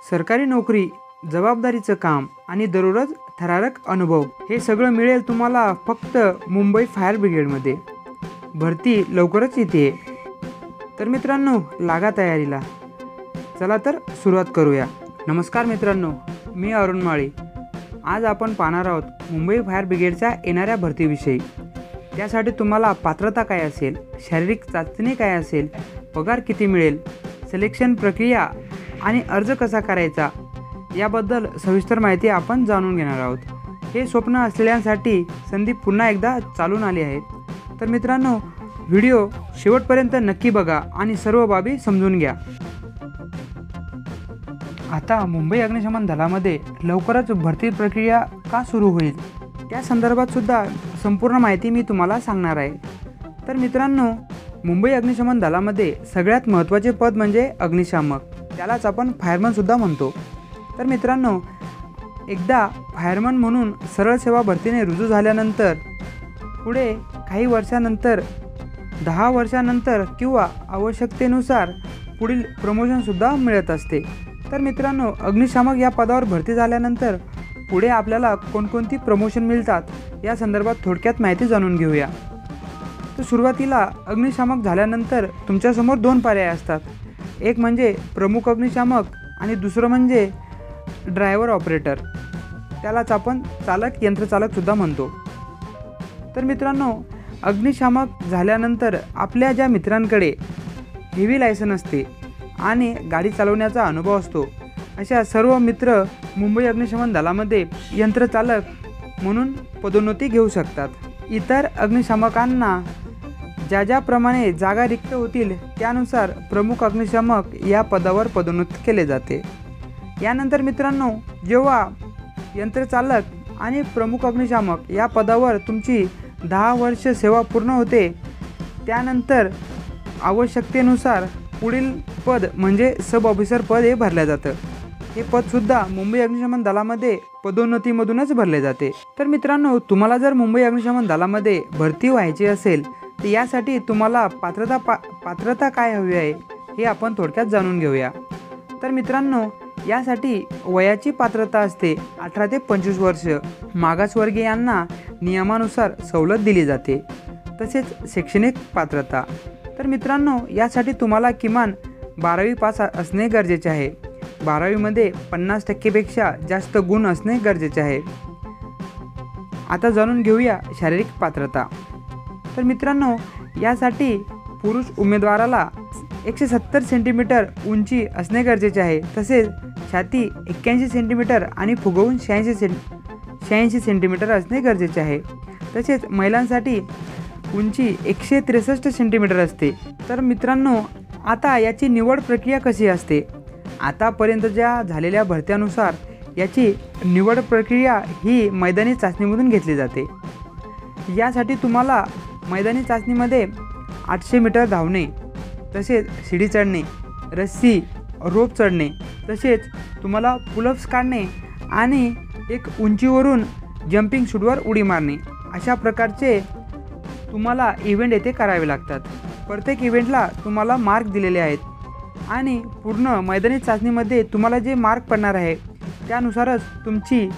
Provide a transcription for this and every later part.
सरकारी नोकरी, जबाबदारीचं काम आणि दररोज थरारक अनुभव हे सगळं मिळेल तुम्हाला फक्त मुंबई फायर ब्रिगेडमध्ये. भरती लवकरच येते. तर मित्रांनो, लागा तयारीला. चला तर सुरुवात करूया. नमस्कार मित्रांनो, मी अरुण माळी. आज आपण पाहणार आहोत मुंबई फायर ब्रिगेडच्या येणाऱ्या भरतीविषयी. त्यासाठी तुम्हाला पात्रता काय असेल, शारीरिक चाचणी काय असेल, पगार किती मिळेल, सिलेक्शन प्रक्रिया आणि अर्ज कसा करायचा याबद्दल सविस्तर माहिती आपण जाणून घेणार आहोत. हे स्वप्न असलेल्यांसाठी संधी पुन्हा एकदा चालून आली आहे. तर मित्रांनो, व्हिडिओ शेवटपर्यंत नक्की बघा आणि सर्व बाबी समजून घ्या. आता मुंबई अग्निशमन दलामध्ये लवकरच भरती प्रक्रिया का सुरू होईल त्या संदर्भात सुद्धा संपूर्ण माहिती मी तुम्हाला सांगणार आहे. तर मित्रांनो, मुंबई अग्निशमन दलामध्ये सगळ्यात महत्त्वाचे पद म्हणजे अग्निशामक, त्यालाच आपण फायरमनसुद्धा म्हणतो. तर मित्रांनो, एकदा फायरमन म्हणून सरळ सेवा भरतीने रुजू झाल्यानंतर पुढे काही वर्षानंतर 10 वर्षानंतर किंवा आवश्यकतेनुसार पुढील प्रमोशनसुद्धा मिळत असते. तर मित्रांनो, अग्निशामक या पदावर भरती झाल्यानंतर पुढे आपल्याला कोणकोणती प्रमोशन मिळतात या संदर्भात थोडक्यात माहिती जाणून घेऊया. तर सुरुवातीला अग्निशामक झाल्यानंतर तुमच्यासमोर 2 पर्याय असतात. एक म्हणजे प्रमुख अग्निशामक आणि दुसरं म्हणजे ड्रायव्हर ऑपरेटर, त्यालाच आपण चालक, यंत्रचालकसुद्धा म्हणतो. तर मित्रांनो, अग्निशामक झाल्यानंतर आपल्या ज्या मित्रांकडे हेवी लायसन असते आणि गाडी चालवण्याचा अनुभव असतो, अशा सर्व मित्र मुंबई अग्निशमन दलामध्ये यंत्रचालक म्हणून पदोन्नती घेऊ शकतात. इतर अग्निशामकांना ज्याप्रमाणे जागा रिक्त होतील त्यानुसार प्रमुख अग्निशामक या पदावर पदोन्नत केले जाते. यानंतर मित्रांनो, जेव्हा यंत्रचालक आणि प्रमुख अग्निशामक या पदावर तुमची 10 वर्ष सेवा पूर्ण होते, त्यानंतर आवश्यकतेनुसार पुढील पद म्हणजे सब ऑफिसर पद हे भरलं जातं. हे पदसुद्धा मुंबई अग्निशमन दलामध्ये पदोन्नतीमधूनच भरले जाते. तर मित्रांनो, तुम्हाला जर मुंबई अग्निशमन दलामध्ये भरती व्हायची असेल तर यासाठी तुम्हाला पात्रता काय हवी आहे हे आपण थोडक्यात जाणून घेऊया. तर मित्रांनो, यासाठी वयाची पात्रता असते 18 ते 25 वर्ष. मागासवर्गीयांना नियमानुसार सवलत दिली जाते. तसेच शैक्षणिक पात्रता. तर मित्रांनो, यासाठी तुम्हाला किमान 12वी पास असणे गरजेचे आहे. 12वीमध्ये 50% जास्त गुण असणे गरजेचे आहे. आता जाणून घेऊया शारीरिक पात्रता. तर मित्रांनो, यासाठी पुरुष उमेदवाराला 170 सेंटीमीटर उंची असणे गरजेचे आहे. तसेच छाती 81 सेंटीमीटर आणि फुगवून 86 सेंटीमीटर असणे गरजेचे आहे. तसेच महिलांसाठी उंची 163 सेंटीमीटर असते. तर मित्रांनो, आता याची निवड प्रक्रिया कशी असते? आतापर्यंत ज्या झालेल्या भरत्यानुसार याची निवड प्रक्रिया ही मैदानी चाचणीमधून घेतली जाते. यासाठी तुम्हाला मैदानी चाचणीमध्ये 800 मीटर धावणे, तसेच शिडी चढणे, रस्सी, रोप चढणे, तसेच तुम्हाला पुलअप्स काढणे आणि एक उंचीवरून जम्पिंग शूटवर उडी मारणे अशा प्रकारचे तुम्हाला इव्हेंट येथे करावे लागतात. प्रत्येक इव्हेंटला तुम्हाला मार्क दिलेले आहेत आणि पूर्ण मैदानी चाचणीमध्ये तुम्हाला जे मार्क पडणार आहे त्यानुसारच तुमची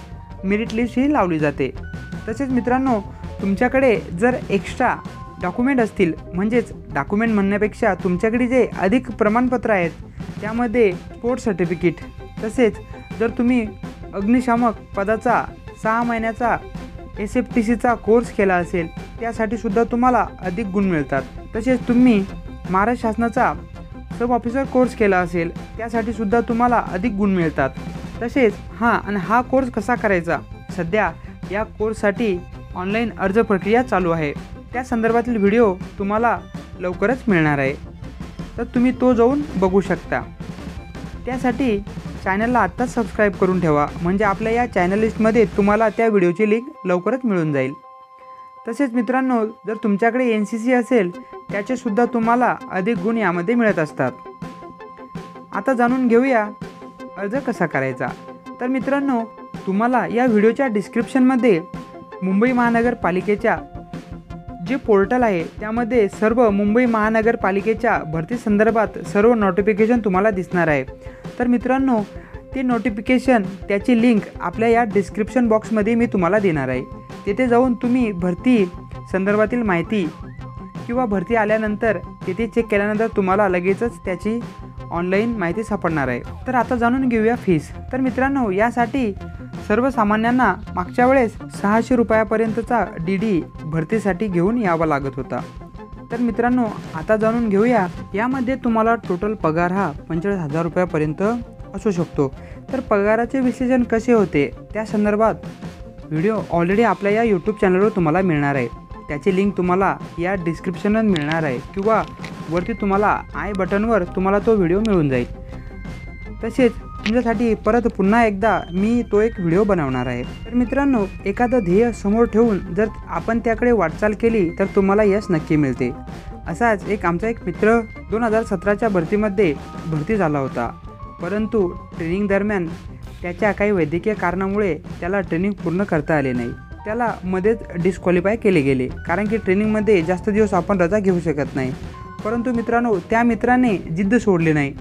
मेरिट लिस्ट ही लावली जाते. तसेच मित्रांनो, तुमच्याकडे जर एक्स्ट्रा डॉक्युमेंट असतील, म्हणजेच डॉक्युमेंट म्हणण्यापेक्षा तुमच्याकडे जे अधिक प्रमाणपत्र आहेत त्यामध्ये स्पोर्ट्स सर्टिफिकेट, तसेच जर तुम्ही अग्निशामक पदाचा 6 महिन्याचा SFTCचा कोर्स केला असेल त्यासाठी सुद्धा तुम्हाला अधिक गुण मिळतात. तसेच तुम्ही महाराष्ट्र शासनाचा सब ऑफिसर कोर्स केला असेल त्यासाठी सुद्धा तुम्हाला अधिक गुण मिळतात. तसेच हा कोर्स कसा करायचा? सध्या या कोर्ससाठी ऑनलाईन अर्ज प्रक्रिया चालू आहे. त्या संदर्भातील व्हिडिओ तुम्हाला लवकरच मिळणार आहे, तर तुम्ही तो जाऊन बघू शकता. त्यासाठी चॅनलला आत्ताच सबस्क्राईब करून ठेवा, म्हणजे आपल्या या चॅनल लिस्टमध्ये तुम्हाला त्या व्हिडिओची लिंक लवकरच मिळून जाईल. तसेच मित्रांनो, जर तुमच्याकडे NCC असेल त्याचेसुद्धा तुम्हाला अधिक गुण यामध्ये मिळत असतात. आता जाणून घेऊया अर्ज कसा करायचा. तर मित्रांनो, तुम्हाला या व्हिडिओच्या डिस्क्रिप्शनमध्ये मुंबई महानगरपालिकेच्या जे पोर्टल आहे त्यामध्ये सर्व मुंबई महानगरपालिकेच्या भरती संदर्भात सर्व नोटिफिकेशन तुम्हाला दिसणार आहे. तर मित्रांनो, ती नोटिफिकेशन त्याची लिंक आपल्या या डिस्क्रिप्शन बॉक्समध्ये मी तुम्हाला देणार आहे। तिथे जाऊन तुम्ही भरती संदर्भातील माहिती किंवा भरती आल्यानंतर तिथे चेक केल्यानंतर तुम्हाला लगेचच त्याची ऑनलाईन माहिती सापडणार आहे। तर आता जाणून घेऊया फीस। तर मित्रांनो, यासाठी सर्वसामान्यांना मागच्या वेळेस 600 रुपयापर्यंतचा DD भरतीसाठी घेऊन यावा लागत होता। तर मित्रांनो, आता जाणून घेऊया यामध्ये तुम्हाला टोटल पगार हा 45,000 रुपयापर्यंत असू शकतो। तर पगाराचे विश्लेषण कसे होते त्या संदर्भात व्हिडिओ ऑलरेडी आपल्या या यूट्यूब चॅनलवर तुम्हाला मिळणार आहे। त्याची लिंक तुम्हाला या डिस्क्रिप्शनात मिळणार आहे किंवा वरती तुम्हाला आय बटनवर तुम्हाला तो व्हिडिओ मिळून जाईल। तसेच तुमच्यासाठी परत पुन्हा एकदा मी तो एक व्हिडिओ बनवणार आहे। तर मित्रांनो, एखादं ध्येय समोर ठेवून जर आपण त्याकडे वाटचाल केली तर तुम्हाला यश नक्की मिळते। असाच आमचा एक मित्र 2017च्या भरतीमध्ये भरती झाला होता, परंतु ट्रेनिंग दरम्यान त्याच्या काही वैद्यकीय कारणामुळे त्याला ट्रेनिंग पूर्ण करता आले नाही। त्याला मध्येच डिस्क्वालिफाय केले गेले, कारण की ट्रेनिंगमध्ये जास्त दिवस आपण रजा घेऊ शकत नाही। परंतु मित्रांनो, त्या मित्राने जिद्द सोडली नाही।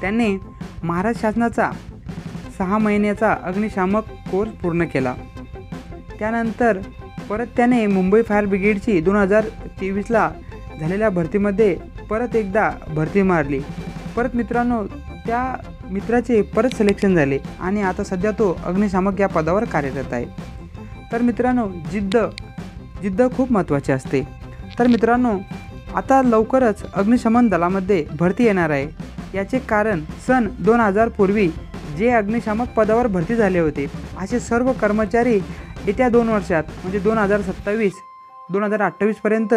त्याने महाराष्ट्र शासनाचा 6 महिन्याचा अग्निशामक कोर्स पूर्ण केला। त्यानंतर परत त्याने मुंबई फायर ब्रिगेडची 2023ला झालेल्या भरतीमध्ये परत एकदा भरती मारली। परत मित्रांनो, त्या मित्राचे परत सिलेक्शन झाले आणि आता सध्या तो अग्निशामक या पदावर कार्यरत आहे। तर मित्रांनो, जिद्द खूप महत्त्वाची असते। तर मित्रांनो, आता लवकरच अग्निशमन दलामध्ये भरती येणार आहे। याचे कारण सन 2000 पूर्वी जे अग्निशामक पदावर भरती झाले होते असे सर्व कर्मचारी येत्या 2 वर्षात म्हणजे 2027-2028 पर्यंत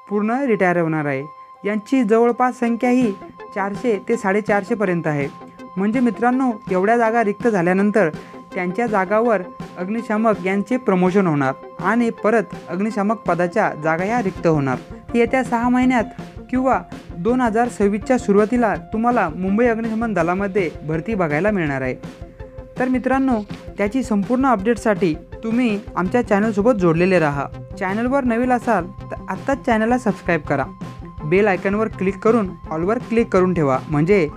पूर्ण रिटायर होणार आहे। यांची जवळपास संख्या ही 400 ते 450 पर्यंत आहे। म्हणजे मित्रांनो, एवढ्या जागा रिक्त झाल्यानंतर त्यांच्या जागावर अग्निशामक यांचे प्रमोशन होणार आणि परत अग्निशामक पदाच्या जागा ह्या रिक्त होणार। येत्या 6 महिन्यात किंवा 2026च्या सुरुवातीला तुम्हाला मुंबई अग्निशमन दलामध्ये भरती बघायला मिळणार आहे। तर मित्रांनो, त्याची संपूर्ण अपडेटसाठी तुम्ही आमच्या चॅनलसोबत जोडलेले राहा। चॅनलवर नवीन असाल तर आत्ताच चॅनलला सबस्क्राईब करा। बेल आयकॉनवर क्लिक करून ऑलवर क्लिक करून ठेवा, म्हणजे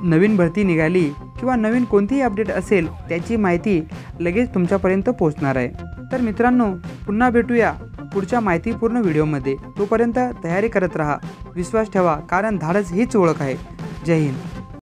नवीन भरती निघाली किंवा नवीन कोणतीही अपडेट असेल त्याची माहिती लगेच तुमच्यापर्यंत पोहोचणार आहे। तर मित्रांनो, पुन्हा भेटूया पुढच्या माहितीपूर्ण व्हिडिओमध्ये। तोपर्यंत तयारी करत राहा, विश्वास ठेवा, कारण धाडस हीच ओळख आहे। जय हिंद।